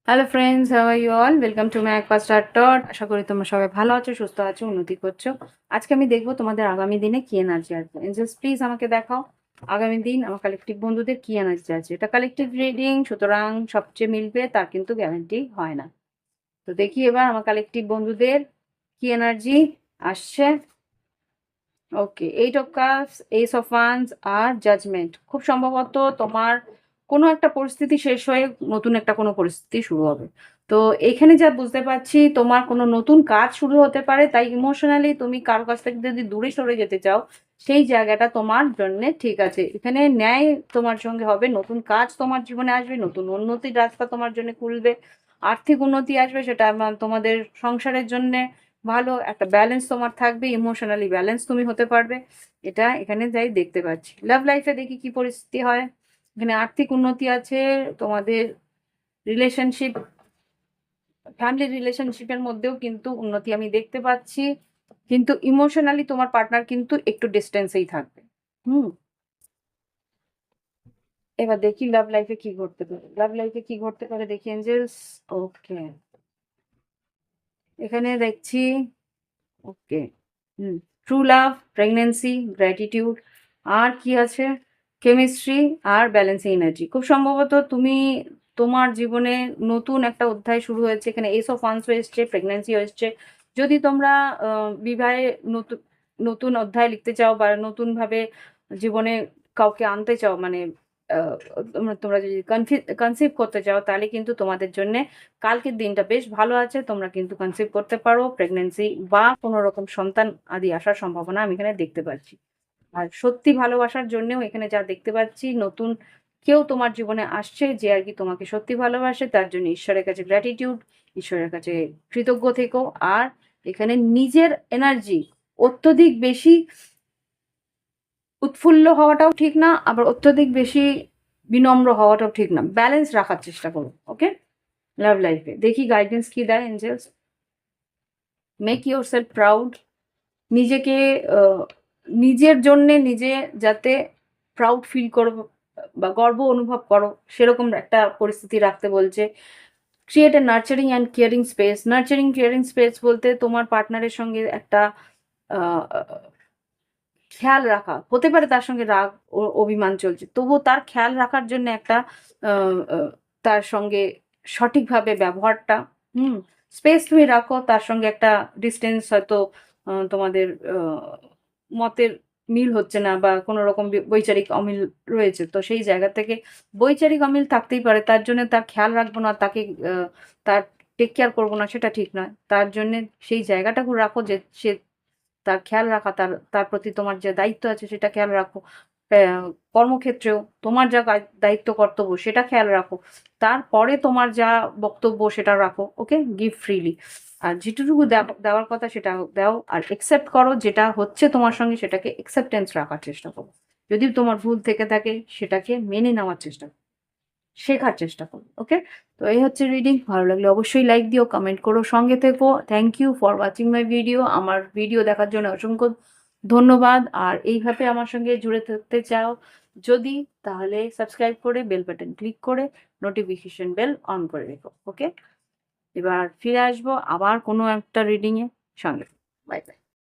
Hello friends, how are you all? Welcome to my একপা স্টার্ট টট। আশা করি তোমরা সবাই ভালো আছো, সুস্থ আছো, উন্নতি করছো। আজকে আমি দেখবো তোমাদের আগামী দিনে কি এনার্জি আসবে। এঞ্জেলস প্লিজ আমাকে দেখাও আগামী দিন আমার কালেকটিভ বন্ধুদের কি এনার্জি আছে। এটা কালেকটিভ রিডিং, সুতরাং সবচেয়ে মিলবে তার কিন্তু গ্যারান্টি হয় না। তো দেখি এবার আমার কালেকটিভ বন্ধুদের কি এনার্জি আসছে। Okay, 8 of Cups, Ace of Wands আর জাজমেন্ট। খুব সম্ভবত তোমার কোনো একটা পরিস্থিতি শেষ হয়ে নতুন একটা কোনো পরিস্থিতি শুরু হবে। তো এখানে যা বুঝতে পারছি তোমার কোনো নতুন কাজ শুরু হতে পারে, তাই ইমোশনালি তুমি কারো কাছ থেকে যদি দূরে সরে যেতে চাও সেই জায়গাটা তোমার জন্য ঠিক আছে। এখানে ন্যায় তোমার সঙ্গে হবে, নতুন কাজ তোমার জীবনে আসবে, নতুন উন্নতির রাস্তা তোমার জন্য খুলবে, আর্থিক উন্নতি আসবে, সেটা তোমাদের সংসারের জন্য ভালো একটা ব্যালেন্স তোমার থাকবে, ইমোশনালি ব্যালেন্স তুমি হতে পারবে। এটা এখানে যাই দেখতে পাচ্ছি। লাভ লাইফে দেখি কি পরিস্থিতি হয়। এখানে আর্থিক উন্নতি আছে, তোমাদের রিলেশনশিপ, ফ্যামিলি রিলেশনশিপের মধ্যেও কিন্তু উন্নতি আমি দেখতে পাচ্ছি, কিন্তু ইমোশনালি তোমার পার্টনার কিন্তু একটু ডিস্টেন্সেই থাকবে। হুম, এবার দেখি লাভ লাইফে কি ঘটতে পারে। লাভ লাইফে কি ঘটতে পারে দেখি এঞ্জেলস। ওকে, এখানে দেখছি। ওকে, হুম, ট্রু লাভ, প্রেগনেন্সি, গ্র্যাটিটিউড, আর কি আছে, কেমিস্ট্রি আর ব্যালেন্সিং এনার্জি। খুব সম্ভবত তুমি তোমার জীবনে নতুন একটা অধ্যায় শুরু হয়েছে। এখানে এস অফ ওয়ান্স এসছে, প্রেগনেন্সি এসছে। যদি তোমরা বিবাহে নতুন নতুন অধ্যায় লিখতে চাও বা নতুনভাবে জীবনে কাউকে আনতে চাও, মানে আহ, তোমরা যদি কনসিভ করতে চাও, তাহলে কিন্তু তোমাদের জন্য কালকের দিনটা বেশ ভালো আছে। তোমরা কিন্তু কনসিভ করতে পারো, প্রেগনেন্সি বা কোনো রকম সন্তান আদি আসার সম্ভাবনা আমি এখানে দেখতে পাচ্ছি। আর সত্যি ভালোবাসার জন্যও এখানে যা দেখতে পাচ্ছি, নতুন কেউ তোমার জীবনে আসছে যে আর কি তোমাকে সত্যি ভালোবাসে। তার জন্য ঈশ্বরের কাছে গ্র্যাটিটিউড, ঈশ্বরের কাছে কৃতজ্ঞ থেকো। আর এখানে নিজের এনার্জি অত্যধিক বেশি উৎফুল্ল হওয়াটাও ঠিক না, আবার অত্যধিক বেশি বিনম্র হওয়াটাও ঠিক না। ব্যালেন্স রাখার চেষ্টা করো। ওকে, লাভ লাইফে দেখি গাইডেন্স কি দেয় angels. Make yourself proud. নিজেকে নিজের জন্যে নিজে যাতে প্রাউড ফিল করো বা গর্ব অনুভব করো, সেরকম একটা পরিস্থিতি রাখতে বলছে। Create a nurturing and caring space. Nurturing caring space বলতে তোমার পার্টনারের সঙ্গে একটা আহ, খেয়াল রাখা হতে পারে। তার সঙ্গে রাগ অভিমান চলছে, তবুও তার খেয়াল রাখার জন্য একটা আহ, আহ, তার সঙ্গে সঠিকভাবে ব্যবহারটা, হুম, স্পেস তুমি রাখো। তার সঙ্গে একটা ডিস্টেন্স হয়তো তোমাদের মতের মিল হচ্ছে না বা কোনো রকম বৈচারিক অমিল রয়েছে, তো সেই জায়গা থেকে বৈচারিক অমিল থাকতেই পারে। তার জন্য তার খেয়াল রাখবো না, তাকে তার টেক কেয়ার করবো না, সেটা ঠিক নয়। তার জন্য সেই জায়গাটাকে রাখো যে সে, তার খেয়াল রাখা, তার তার প্রতি তোমার যে দায়িত্ব আছে সেটা খেয়াল রাখো। কর্মক্ষেত্রেও তোমার যা দায়িত্ব কর্তব্য সেটা খেয়াল রাখো। তারপরে তোমার যা বক্তব্য সেটা রাখো। ওকে, গিভ ফ্রিলি। আর যেটুকু দেওয়ার কথা সেটা দাও, আর একসেপ্ট করো যেটা হচ্ছে তোমার সঙ্গে, সেটাকে একসেপ্টেন্স রাখার চেষ্টা করো। যদি তোমার ভুল থেকে থাকে সেটাকে মেনে নেওয়ার চেষ্টা করো, শেখার চেষ্টা করো। ওকে, তো এই হচ্ছে রিডিং। ভালো লাগলে অবশ্যই লাইক দিও, কমেন্ট করো, সঙ্গে থেকো। Thank you for watching my video. আমার ভিডিও দেখার জন্য অসংখ্য ধন্যবাদ। আর এইভাবে আমার সঙ্গে জুড়ে থাকতে চাও যদি, তাহলে সাবস্ক্রাইব করে বেল বাটন ক্লিক করে নোটিফিকেশন বেল অন করে রেখো। ওকে, এবার ফিরে আসবো আবার কোনো একটা রিডিংয়ে। সঙ্গে বাই বাই।